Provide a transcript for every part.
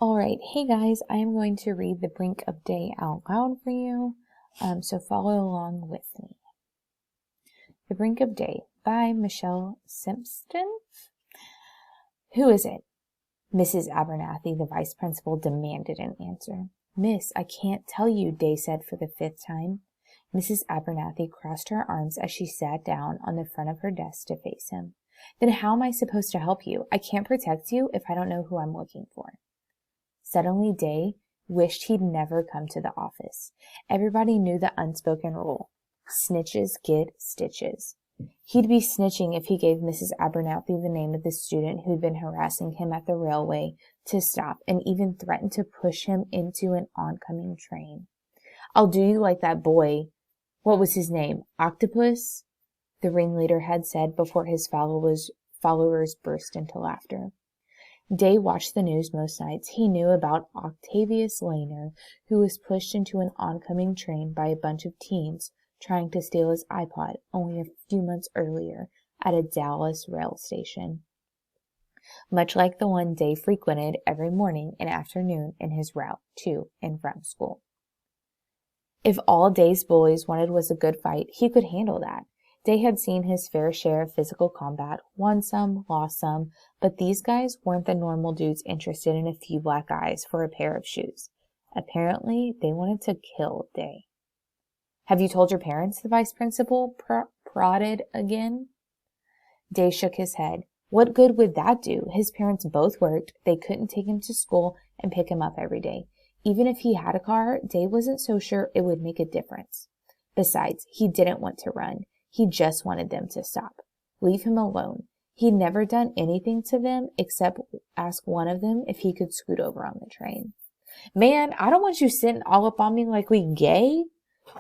All right, hey guys, I am going to read The Brink of Day out loud for you, so follow along with me. The Brink of Day by Michelle Simpson. Who is it? Mrs. Abernathy, the vice principal, demanded an answer. Miss, I can't tell you, Day said for the fifth time. Mrs. Abernathy crossed her arms as she sat down on the front of her desk to face him. Then how am I supposed to help you? I can't protect you if I don't know who I'm looking for. Suddenly, Day wished he'd never come to the office. Everybody knew the unspoken rule. Snitches get stitches. He'd be snitching if he gave Mrs. Abernathy the name of the student who'd been harassing him at the railway to stop and even threatened to push him into an oncoming train. I'll do you like that boy. What was his name? Octopus? The ringleader had said before his followers burst into laughter. Day watched the news most nights. He knew about Octavius Laner, who was pushed into an oncoming train by a bunch of teens trying to steal his iPod only a few months earlier at a Dallas rail station, much like the one Day frequented every morning and afternoon in his route to and from school. If all Day's bullies wanted was a good fight, he could handle that. Day had seen his fair share of physical combat, won some, lost some, but these guys weren't the normal dudes interested in a few black eyes for a pair of shoes. Apparently, they wanted to kill Day. Have you told your parents? The vice principal prodded again. Day shook his head. What good would that do? His parents both worked. They couldn't take him to school and pick him up every day. Even if he had a car, Day wasn't so sure it would make a difference. Besides, he didn't want to run. He just wanted them to stop. Leave him alone. He'd never done anything to them except ask one of them if he could scoot over on the train. Man, I don't want you sitting all up on me like we gay.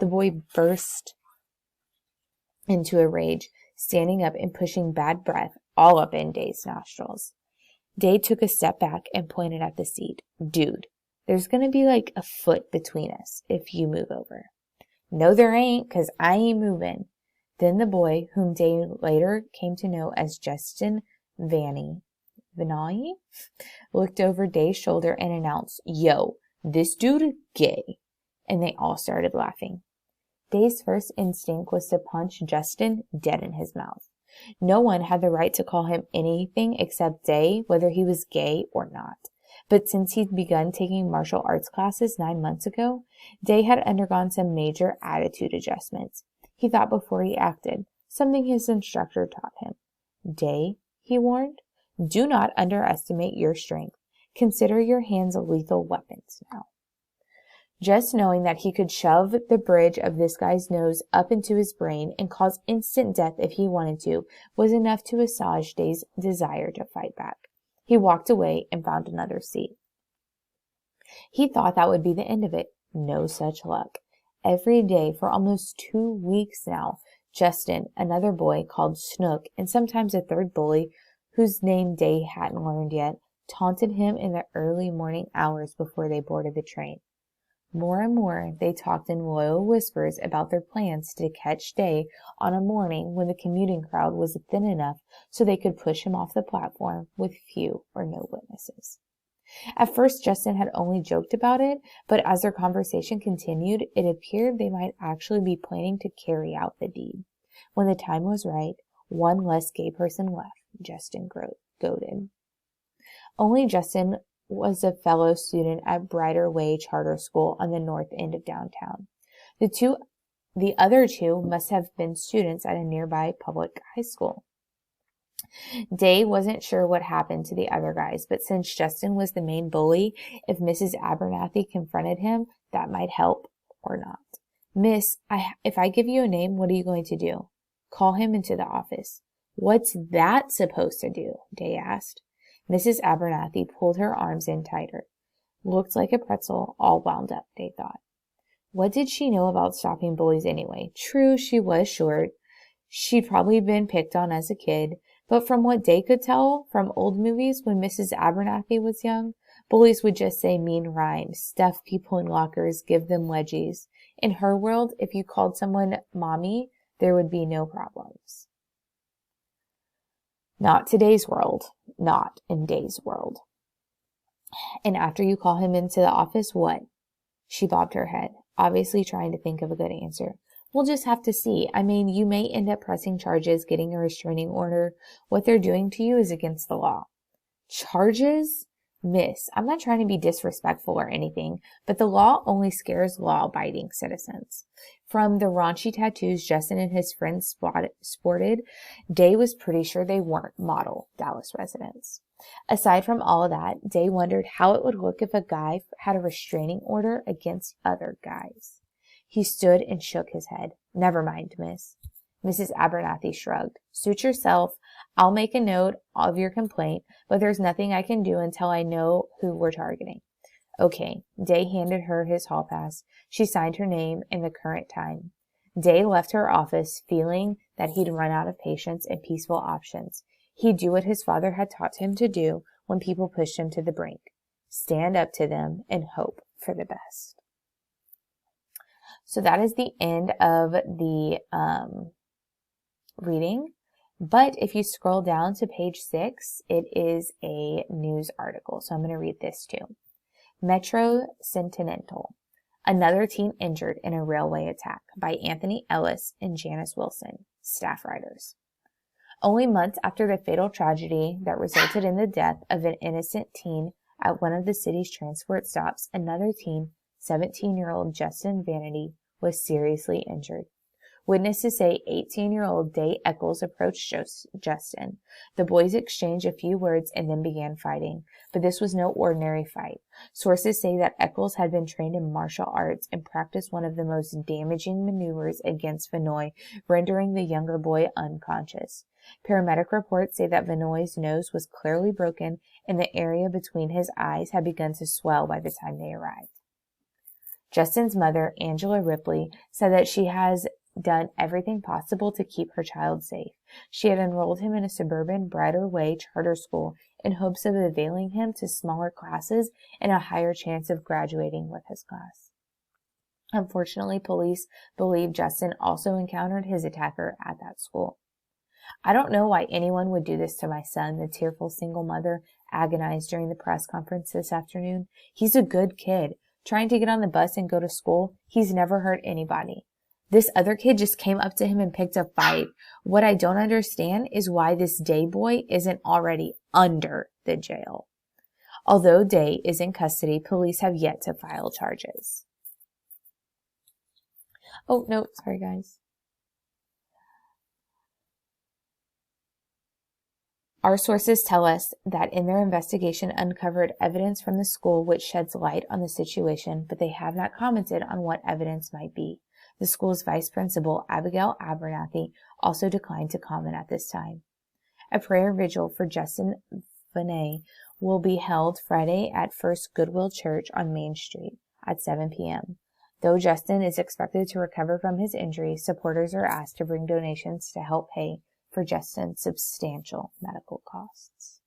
The boy burst into a rage, standing up and pushing bad breath all up in Day's nostrils. Day took a step back and pointed at the seat. Dude, there's going to be like a foot between us if you move over. No, there ain't, 'cause I ain't moving. Then the boy, whom Day later came to know as Justin Vanny, looked over Day's shoulder and announced, Yo, this dude gay. And they all started laughing. Day's first instinct was to punch Justin dead in his mouth. No one had the right to call him anything except Day, whether he was gay or not. But since he'd begun taking martial arts classes 9 months ago, Day had undergone some major attitude adjustments. He thought before he acted, something his instructor taught him. Day, he warned, do not underestimate your strength. Consider your hands lethal weapons now. Just knowing that he could shove the bridge of this guy's nose up into his brain and cause instant death if he wanted to was enough to assuage Day's desire to fight back. He walked away and found another seat. He thought that would be the end of it. No such luck. Every day for almost 2 weeks now, Justin, another boy called Snook, and sometimes a third bully whose name Day hadn't learned yet, taunted him in the early morning hours before they boarded the train. More and more, they talked in loyal whispers about their plans to catch Day on a morning when the commuting crowd was thin enough so they could push him off the platform with few or no witnesses. At first, Justin had only joked about it, but as their conversation continued, it appeared they might actually be planning to carry out the deed. When the time was right, one less gay person left, Justin goaded. Only Justin was a fellow student at Brighter Way Charter School on the north end of downtown. The other two must have been students at a nearby public high school. Day wasn't sure what happened to the other guys, but since Justin was the main bully, if Mrs. Abernathy confronted him, that might help or not. Miss, if I give you a name, what are you going to do? Call him into the office. What's that supposed to do? Day asked. Mrs. Abernathy pulled her arms in tighter. Looked like a pretzel, all wound up, Day thought. What did she know about stopping bullies anyway? True, she was short. She'd probably been picked on as a kid. But from what Day could tell from old movies when Mrs. Abernathy was young, bullies would just say mean rhymes, stuff people in lockers, give them wedgies. In her world, if you called someone mommy, there would be no problems. Not today's world. Not in Day's world. And after you call him into the office, what? She bobbed her head, obviously trying to think of a good answer. We'll just have to see. I mean, you may end up pressing charges, getting a restraining order. What they're doing to you is against the law. Charges? Miss, I'm not trying to be disrespectful or anything, but the law only scares law-abiding citizens. From the raunchy tattoos Justin and his friends sported, Day was pretty sure they weren't model Dallas residents. Aside from all of that, Day wondered how it would look if a guy had a restraining order against other guys. He stood and shook his head. Never mind, miss. Mrs. Abernathy shrugged. Suit yourself. I'll make a note of your complaint, but there's nothing I can do until I know who we're targeting. Okay. Day handed her his hall pass. She signed her name and the current time. Day left her office feeling that he'd run out of patience and peaceful options. He'd do what his father had taught him to do when people pushed him to the brink. Stand up to them and hope for the best. So that is the end of the reading. But if you scroll down to page 6, it is a news article. So I'm going to read this too. Metro Sentinel. Another teen injured in a railway attack by Anthony Ellis and Janice Wilson, staff writers. Only months after the fatal tragedy that resulted in the death of an innocent teen at one of the city's transport stops, another teen, 17-year-old Justin Vanity, was seriously injured. Witnesses say 18-year-old Day Eccles approached Justin. The boys exchanged a few words and then began fighting, but this was no ordinary fight. Sources say that Eccles had been trained in martial arts and practiced one of the most damaging maneuvers against Vinoy, rendering the younger boy unconscious. Paramedic reports say that Vinoy's nose was clearly broken and the area between his eyes had begun to swell by the time they arrived. Justin's mother, Angela Ripley, said that she has done everything possible to keep her child safe. She had enrolled him in a suburban Brighter Way charter school in hopes of availing him to smaller classes and a higher chance of graduating with his class. Unfortunately, police believe Justin also encountered his attacker at that school. I don't know why anyone would do this to my son, the tearful single mother agonized during the press conference this afternoon. He's a good kid. Trying to get on the bus and go to school, he's never hurt anybody. This other kid just came up to him and picked a fight. What I don't understand is why this Day boy isn't already under the jail. Although Day is in custody, police have yet to file charges. Oh, no, sorry guys. Our sources tell us that in their investigation uncovered evidence from the school which sheds light on the situation, but they have not commented on what evidence might be. The school's vice principal, Abigail Abernathy, also declined to comment at this time. A prayer vigil for Justin Vanay will be held Friday at First Goodwill Church on Main Street at 7 p.m. Though Justin is expected to recover from his injury, supporters are asked to bring donations to help pay for Justin's substantial medical costs.